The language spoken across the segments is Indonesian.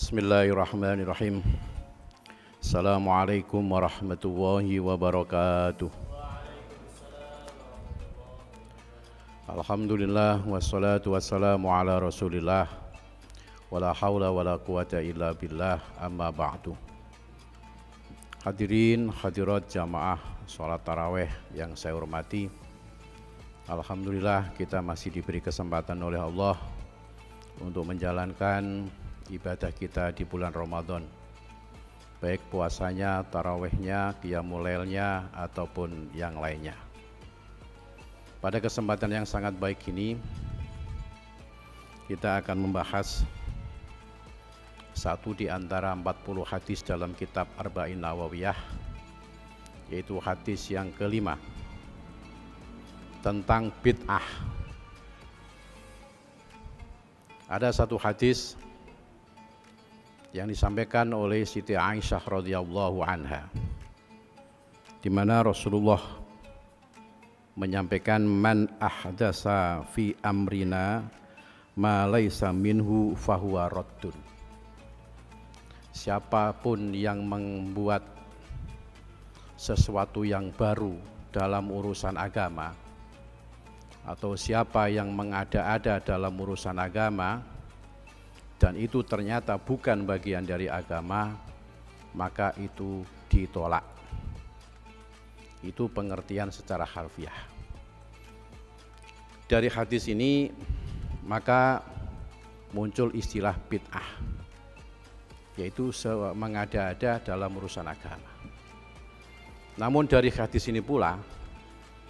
Bismillahirrahmanirrahim. Assalamualaikum warahmatullahi wabarakatuh. Alhamdulillah wassalatu wassalamu ala rasulillah. Wala hawla wala quwata illa billah, amma ba'du. Hadirin hadirat jamaah sholat tarawih yang saya hormati, alhamdulillah kita masih diberi kesempatan oleh Allah untuk menjalankan ibadah kita di bulan Ramadan, baik puasanya, tarawihnya, qiyamul lailnya ataupun yang lainnya. Pada kesempatan yang sangat baik ini kita akan membahas satu di antara 40 hadis dalam kitab Arba'in Nawawiyah, yaitu hadis yang kelima tentang bid'ah. Ada satu hadis yang disampaikan oleh Siti Aisyah radhiyallahu anha, di mana Rasulullah menyampaikan, man ahdasa fi amrina ma laisa minhu fahuwa raddun. Siapapun yang membuat sesuatu yang baru dalam urusan agama, atau siapa yang mengada-ada dalam urusan agama dan itu ternyata bukan bagian dari agama, maka itu ditolak. Itu pengertian secara harfiah. Dari hadis ini maka muncul istilah bid'ah, yaitu mengada-ada dalam urusan agama. Namun dari hadis ini pula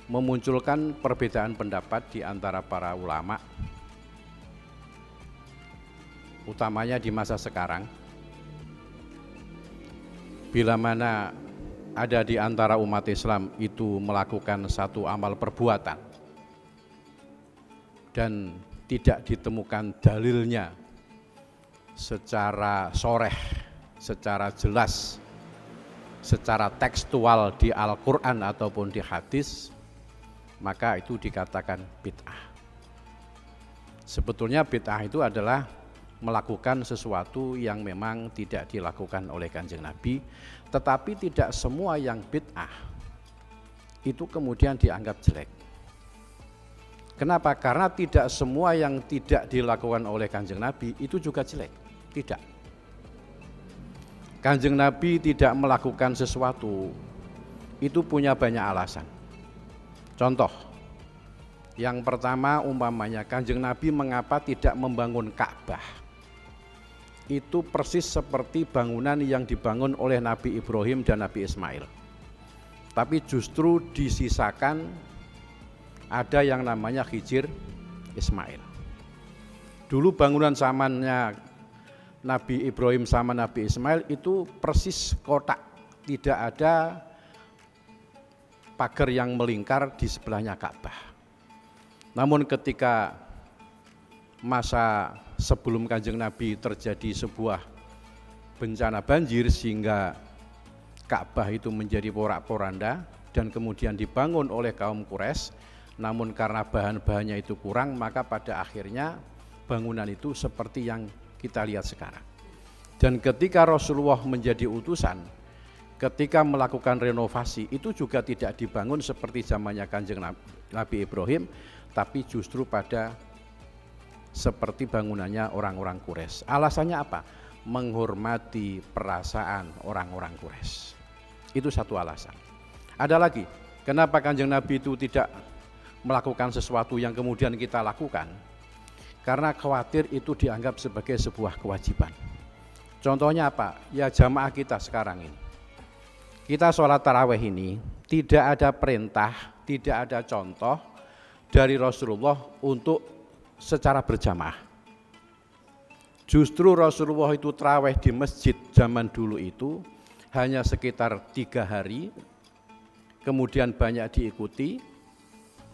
memunculkan perbedaan pendapat di antara para ulama, utamanya di masa sekarang, bila mana ada di antara umat Islam itu melakukan satu amal perbuatan dan tidak ditemukan dalilnya secara sharih, secara jelas, secara tekstual di Al-Quran ataupun di hadis, maka itu dikatakan bid'ah. Sebetulnya bid'ah itu adalah melakukan sesuatu yang memang tidak dilakukan oleh Kanjeng Nabi, tetapi tidak semua yang bid'ah itu kemudian dianggap jelek. Kenapa? Karena tidak semua yang tidak dilakukan oleh Kanjeng Nabi itu juga jelek. Tidak. Kanjeng Nabi tidak melakukan sesuatu itu punya banyak alasan. Contoh, yang pertama umpamanya Kanjeng Nabi mengapa tidak membangun Ka'bah? Itu persis seperti bangunan yang dibangun oleh Nabi Ibrahim dan Nabi Ismail, tapi justru disisakan ada yang namanya Hijir Ismail. Dulu bangunan zamannya Nabi Ibrahim sama Nabi Ismail itu persis kotak, tidak ada pagar yang melingkar di sebelahnya Ka'bah. Namun ketika masa sebelum Kanjeng Nabi terjadi sebuah bencana banjir sehingga Ka'bah itu menjadi porak-poranda dan kemudian dibangun oleh kaum Quraisy, namun karena bahan-bahannya itu kurang, maka pada akhirnya bangunan itu seperti yang kita lihat sekarang. Dan ketika Rasulullah menjadi utusan, ketika melakukan renovasi, itu juga tidak dibangun seperti zamannya Kanjeng Nabi Ibrahim, tapi justru pada seperti bangunannya orang-orang Quraisy. Alasannya apa? Menghormati perasaan orang-orang Quraisy. Itu satu alasan. Ada lagi, kenapa Kanjeng Nabi itu tidak melakukan sesuatu yang kemudian kita lakukan? Karena khawatir itu dianggap sebagai sebuah kewajiban. Contohnya apa? Ya jamaah kita sekarang ini. Kita sholat tarawih ini tidak ada perintah, tidak ada contoh dari Rasulullah untuk secara berjamaah. Justru Rasulullah itu tarawih di masjid zaman dulu itu hanya sekitar 3 hari, kemudian banyak diikuti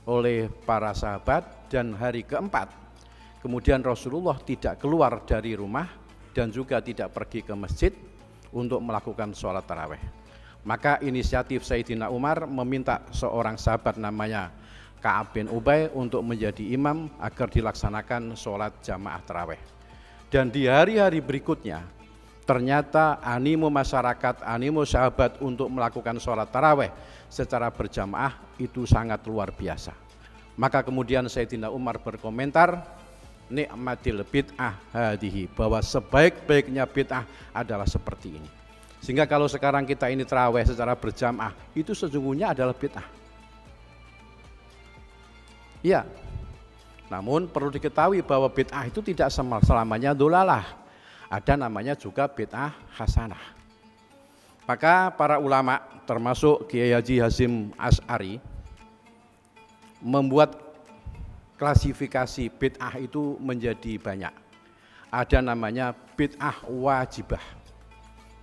oleh para sahabat, dan hari keempat kemudian Rasulullah tidak keluar dari rumah dan juga tidak pergi ke masjid untuk melakukan sholat tarawih. Maka inisiatif Sayyidina Umar meminta seorang sahabat namanya Ka'ab bin Ubay untuk menjadi imam agar dilaksanakan sholat jamaah tarawih. Dan di hari-hari berikutnya ternyata animo masyarakat, animo sahabat untuk melakukan sholat taraweh secara berjamaah itu sangat luar biasa. Maka kemudian Sayyidina Umar berkomentar, nikmatil bid'ah hadihi, bahwa sebaik-baiknya bid'ah adalah seperti ini. Sehingga kalau sekarang kita ini taraweh secara berjamaah, itu sesungguhnya adalah bid'ah. Iya. Namun perlu diketahui bahwa bid'ah itu tidak selamanya dolalah. Ada namanya juga bid'ah hasanah. Maka para ulama termasuk Kiai Haji Hasyim Asy'ari membuat klasifikasi bid'ah itu menjadi banyak. Ada namanya bid'ah wajibah.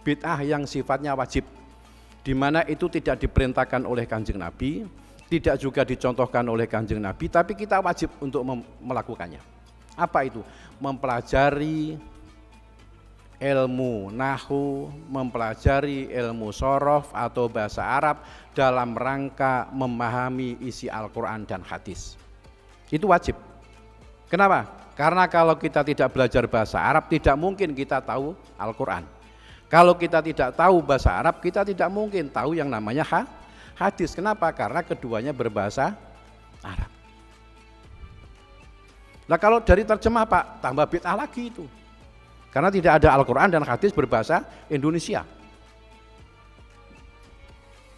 Bid'ah yang sifatnya wajib, di mana itu tidak diperintahkan oleh Kanjeng Nabi, tidak juga dicontohkan oleh Kanjeng Nabi, tapi kita wajib untuk melakukannya. Apa itu? Mempelajari ilmu nahwu, mempelajari ilmu shorof atau bahasa Arab dalam rangka memahami isi Al-Quran dan hadis. Itu wajib. Kenapa? Karena kalau kita tidak belajar bahasa Arab, tidak mungkin kita tahu Al-Quran. Kalau kita tidak tahu bahasa Arab, kita tidak mungkin tahu yang namanya hadis. Kenapa? Karena keduanya berbahasa Arab. Nah kalau dari terjemah Pak, tambah bid'ah lagi itu. Karena tidak ada Al-Quran dan hadis berbahasa Indonesia.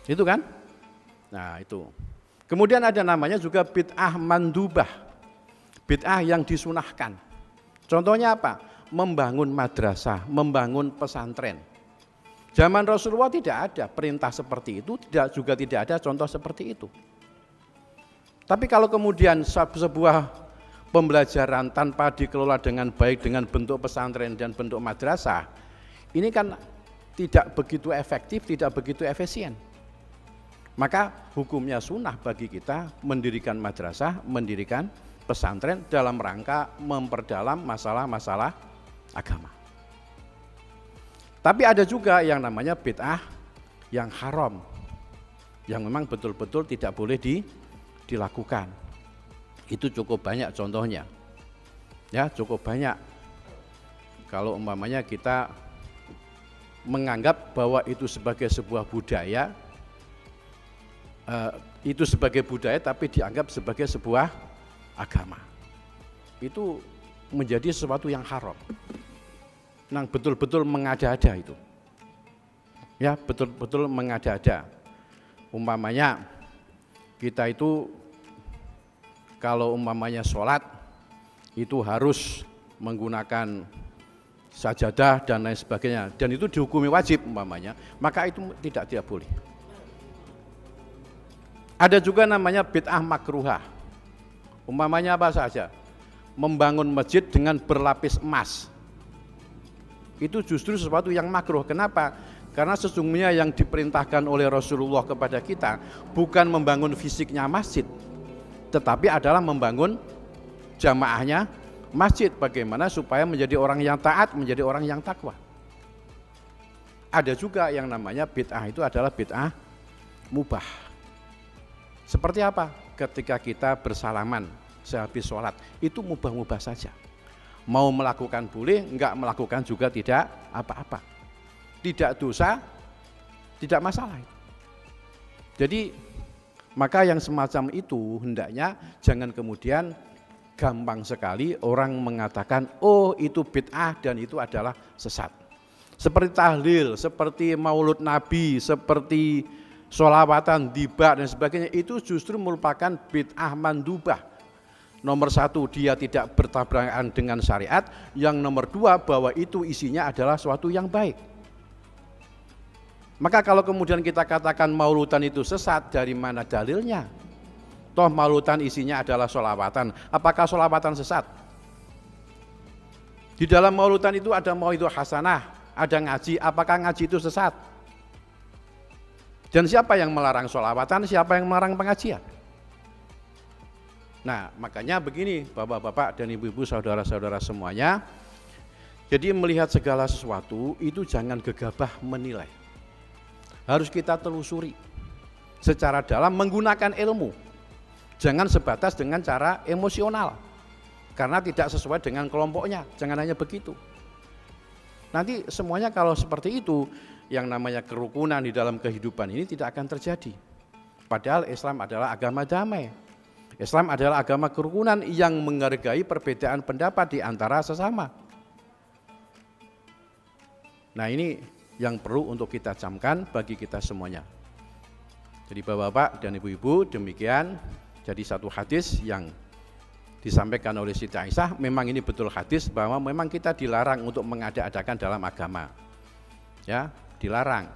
Itu kan? Nah itu. Kemudian ada namanya juga bid'ah mandubah. Bid'ah yang disunahkan. Contohnya apa? Membangun madrasah, membangun pesantren. Zaman Rasulullah tidak ada perintah seperti itu, juga tidak ada contoh seperti itu. Tapi kalau kemudian sebuah pembelajaran tanpa dikelola dengan baik dengan bentuk pesantren dan bentuk madrasah, ini kan tidak begitu efektif, tidak begitu efisien. Maka hukumnya sunnah bagi kita mendirikan madrasah, mendirikan pesantren dalam rangka memperdalam masalah-masalah agama. Tapi ada juga yang namanya bid'ah yang haram, yang memang betul-betul tidak boleh dilakukan. Itu cukup banyak contohnya. Ya, cukup banyak. Kalau umpamanya kita menganggap bahwa itu sebagai sebuah budaya, itu sebagai budaya tapi dianggap sebagai sebuah agama. Itu menjadi sesuatu yang haram. Yang betul-betul mengada-ada itu. Ya, betul-betul mengada-ada. Umpamanya kita itu kalau umpamanya sholat itu harus menggunakan sajadah dan lain sebagainya, dan itu dihukumi wajib umpamanya, maka itu tidak boleh. Ada juga namanya bid'ah makruhah. Umpamanya apa saja? Membangun masjid dengan berlapis emas. Itu justru sesuatu yang makruh. Kenapa? Karena sesungguhnya yang diperintahkan oleh Rasulullah kepada kita bukan membangun fisiknya masjid, tetapi adalah membangun jamaahnya masjid. Bagaimana supaya menjadi orang yang taat, menjadi orang yang takwa. Ada juga yang namanya bid'ah, itu adalah bid'ah mubah. Seperti apa? Ketika kita bersalaman sehabis sholat, itu mubah-mubah saja. Mau melakukan boleh, enggak melakukan juga tidak apa-apa. Tidak dosa, tidak masalah. Jadi maka yang semacam itu hendaknya jangan kemudian gampang sekali orang mengatakan oh itu bid'ah dan itu adalah sesat. Seperti tahlil, seperti maulud Nabi, seperti sholawatan, dibak dan sebagainya, itu justru merupakan bid'ah mandubah. Nomor satu, dia tidak bertabrakan dengan syariat. Yang nomor dua, bahwa itu isinya adalah suatu yang baik. Maka kalau kemudian kita katakan mauludan itu sesat, dari mana dalilnya? Toh mauludan isinya adalah sholawatan. Apakah sholawatan sesat? Di dalam mauludan itu ada mauidhah hasanah, ada ngaji. Apakah ngaji itu sesat? Dan siapa yang melarang sholawatan? Siapa yang melarang pengajian? Nah, makanya begini Bapak-bapak dan Ibu-ibu, saudara-saudara semuanya. Jadi melihat segala sesuatu itu jangan gegabah menilai. Harus kita telusuri secara dalam menggunakan ilmu. Jangan sebatas dengan cara emosional. Karena tidak sesuai dengan kelompoknya, jangan hanya begitu. Nanti semuanya kalau seperti itu, yang namanya kerukunan di dalam kehidupan ini tidak akan terjadi. Padahal Islam adalah agama damai. Islam adalah agama kerukunan yang menghargai perbedaan pendapat di antara sesama. Nah, ini yang perlu untuk kita camkan bagi kita semuanya. Jadi Bapak-bapak dan Ibu-ibu, demikian jadi satu hadis yang disampaikan oleh Siti Aisyah. Memang ini betul hadis bahwa memang kita dilarang untuk mengada-adakan dalam agama. Ya, dilarang.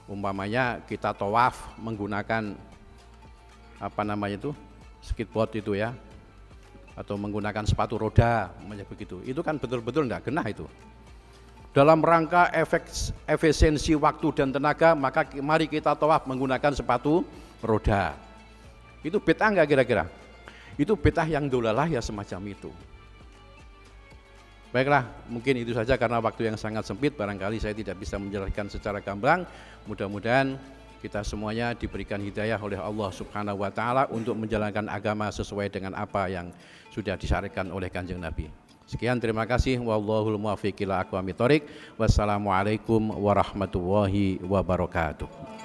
Umpamanya kita tawaf menggunakan skateboard itu ya, atau menggunakan sepatu roda, begitu. Itu kan betul-betul enggak genah itu. Dalam rangka efisiensi waktu dan tenaga, maka mari kita tawaf menggunakan sepatu roda. Itu bid'ah enggak kira-kira? Itu bid'ah yang dolalah ya, semacam itu. Baiklah, mungkin itu saja karena waktu yang sangat sempit, barangkali saya tidak bisa menjelaskan secara gamblang. Mudah-mudahan kita semuanya diberikan hidayah oleh Allah Subhanahu wa taala untuk menjalankan agama sesuai dengan apa yang sudah disyariatkan oleh Kanjeng Nabi. Sekian, terima kasih. Wallahul muwaffiq ila aqwamit thoriq. Wassalamualaikum warahmatullahi wabarakatuh.